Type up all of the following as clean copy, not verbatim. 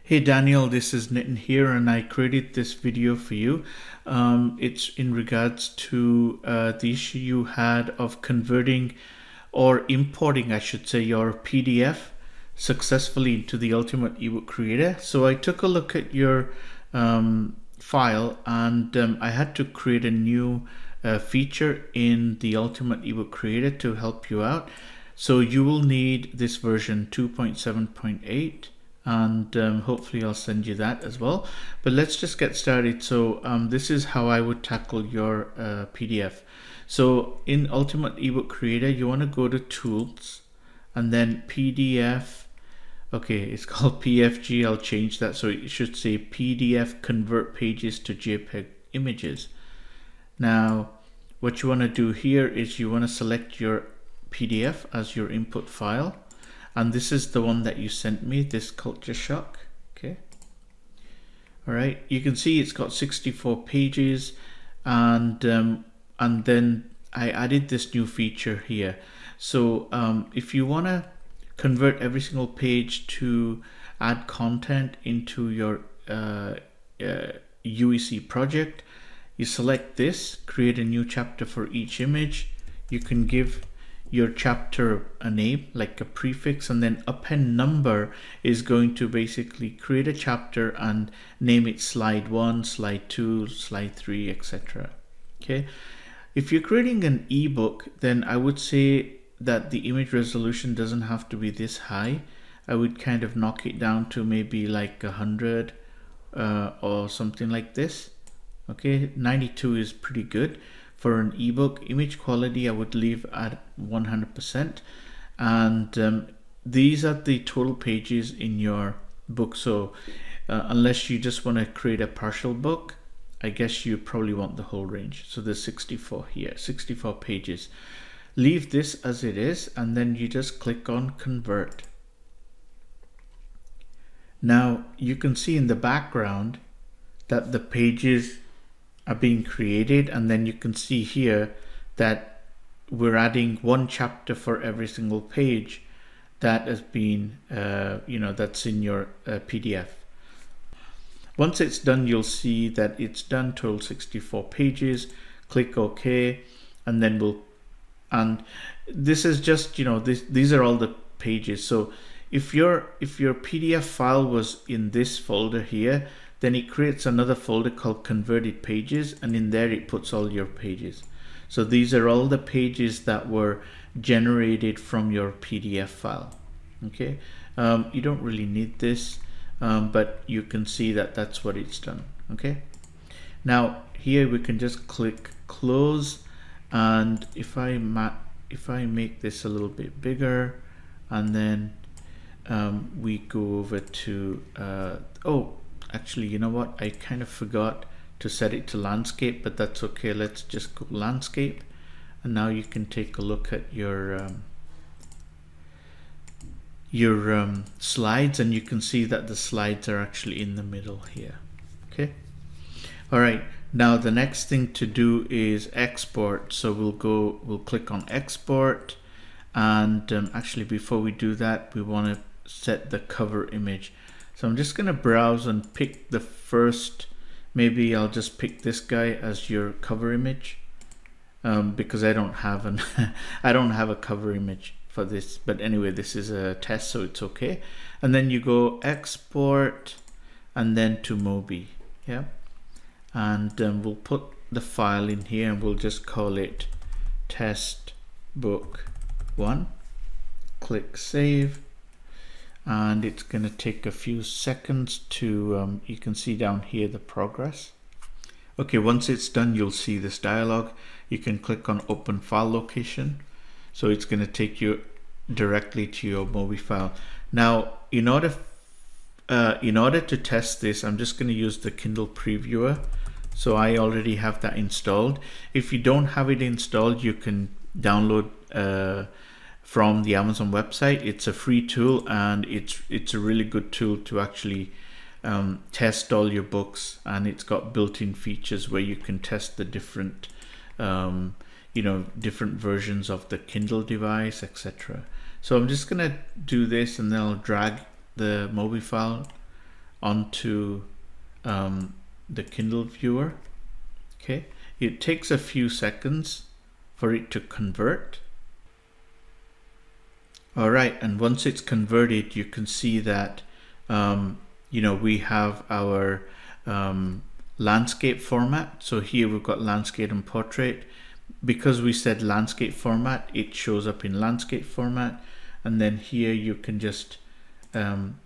Hey Daniel, this is Nitin here, and I created this video for you. It's in regards to the issue you had of converting or importing, I should say, your PDF successfully into the Ultimate eBook Creator. So I took a look at your file, and I had to create a new feature in the Ultimate eBook Creator to help you out. So you will need this version 2.7.8. and hopefully I'll send you that as well. But let's just get started. So this is how I would tackle your PDF. So in Ultimate eBook Creator, you want to go to Tools and then PDF. Okay, it's called PFG. I'll change that so it should say PDF Convert Pages to JPEG Images. Now, what you want to do here is you want to select your PDF as your input file. And this is the one that you sent me, this culture shock. Okay. All right. You can see it's got 64 pages, and then I added this new feature here. So if you want to convert every single page to add content into your UEC project, you select this, create a new chapter for each image. You can give your chapter a name, like a prefix, and then append number is going to basically create a chapter and name it slide 1, slide 2, slide 3, etc. Okay, if you're creating an ebook, then I would say that the image resolution doesn't have to be this high. I would kind of knock it down to maybe like 100 or something like this. Okay, 92 is pretty good. For an ebook, image quality I would leave at 100%, and these are the total pages in your book. So unless you just want to create a partial book, I guess you probably want the whole range. So there's 64 here, 64 pages. Leave this as it is, and then you just click on Convert. Now you can see in the background that the pages are being created, and then you can see here that we're adding one chapter for every single page that has been that's in your PDF. Once it's done, you'll see that it's done, total 64 pages. Click OK, and then and this is just, these are all the pages. So if your PDF file was in this folder here, then it creates another folder called Converted Pages, and in there it puts all your pages. So these are all the pages that were generated from your PDF file. Okay, you don't really need this, but you can see that that's what it's done. Okay, now here we can just click Close, and if I make this a little bit bigger, and then we go over to actually, you know what? I kind of forgot to set it to landscape, but that's okay. Let's just go landscape, and now you can take a look at your slides, and you can see that the slides are actually in the middle here. Okay. All right. Now the next thing to do is export. So we'll click on export, and actually before we do that, we want to set the cover image. So I'm just going to browse and pick the first, maybe I'll just pick this guy as your cover image, because I don't have a cover image for this. But anyway, this is a test, so it's okay. And then you go export, and then to MOBI. Yeah, and we'll put the file in here, and we'll just call it test book 1. Click save. And it's going to take a few seconds to, you can see down here the progress. Okay, once it's done, you'll see this dialog. You can click on open file location. So it's going to take you directly to your MOBI file. Now, in order to test this, I'm just going to use the Kindle Previewer. So I already have that installed. If you don't have it installed, you can download from the Amazon website. It's a free tool, and it's a really good tool to actually test all your books, and it's got built-in features where you can test the different different versions of the Kindle device, etc. So I'm just gonna do this, and then I'll drag the MOBI file onto the Kindle viewer. Okay, it takes a few seconds for it to convert. All right, and once it's converted, you can see that you know, we have our landscape format. So here we've got landscape and portrait. Because we said landscape format, it shows up in landscape format. And then here you can just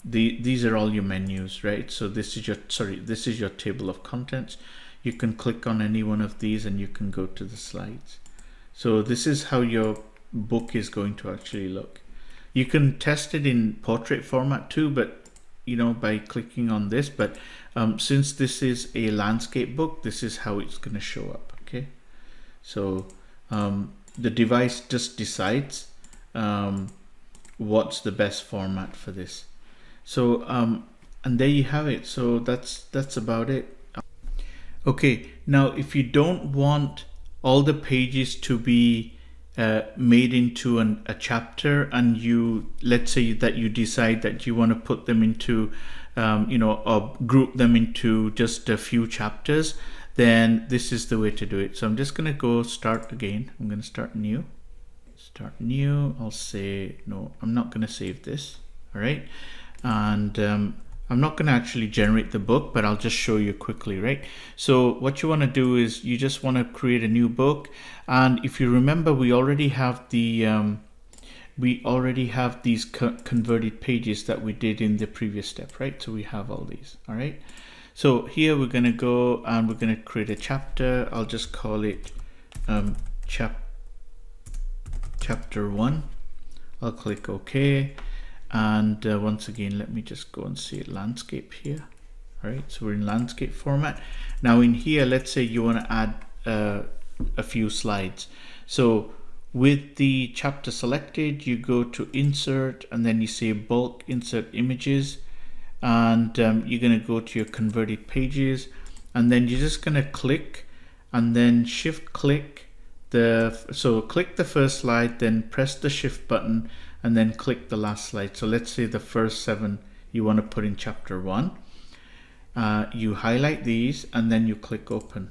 these are all your menus, right? So this is your, sorry, this is your table of contents. You can click on any one of these and you can go to the slides. So this is how your book is going to actually look. You can test it in portrait format too, but you know, by clicking on this, but since this is a landscape book, this is how it's going to show up. Okay, so the device just decides what's the best format for this. So and there you have it. So that's about it. Okay, now if you don't want all the pages to be made into a chapter, and you, let's say that you decide that you want to put them into you know, or group them into just a few chapters, then this is the way to do it. So I'm just going to go start again. I'm going to start new. Start new. I'll say no, I'm not going to save this. All right, and I'm not going to actually generate the book, but I'll just show you quickly, right? So what you want to do is you just want to create a new book, and if you remember, we already have the these converted pages that we did in the previous step, right? So we have all these. All right, so here we're going to go and we're going to create a chapter. I'll just call it chapter 1. I'll click OK. And once again, let me just go and see landscape here. All right, so we're in landscape format. Now in here, let's say you want to add a few slides. So with the chapter selected, you go to insert and then you say bulk insert images, and you're going to go to your converted pages, and then you're just going to click and then shift click so click the first slide, then press the shift button and then click the last slide. So let's say the first 7 you want to put in chapter 1. You highlight these and then you click open.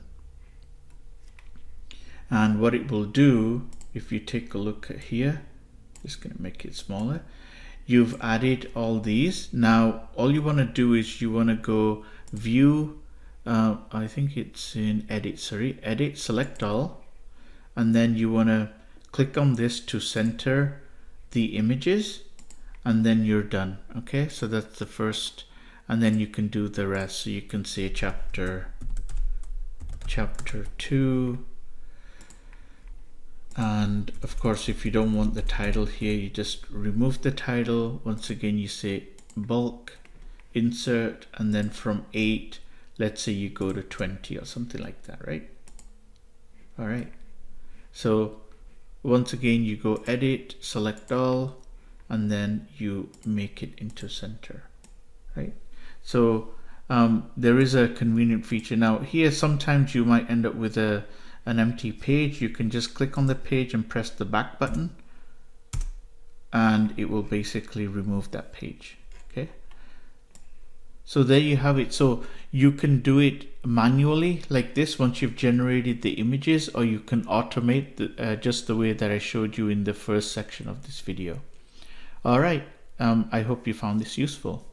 And what it will do, if you take a look at here, just going to make it smaller, you've added all these. Now all you want to do is you want to go view, I think it's in edit, sorry, edit, select all, and then you want to click on this to center the images, and then you're done. Okay, so that's the first, and then you can do the rest. So you can say chapter 2, and of course if you don't want the title here, you just remove the title. Once again, you say bulk insert, and then from 8, let's say you go to 20 or something like that, right? All right, so once again you go edit, select all, and then you make it into center, right? So there is a convenient feature. Now here sometimes you might end up with an empty page. You can just click on the page and press the back button, and it will basically remove that page. Okay, so there you have it. So you can do it manually like this once you've generated the images, or you can automate just the way that I showed you in the first section of this video. All right, I hope you found this useful.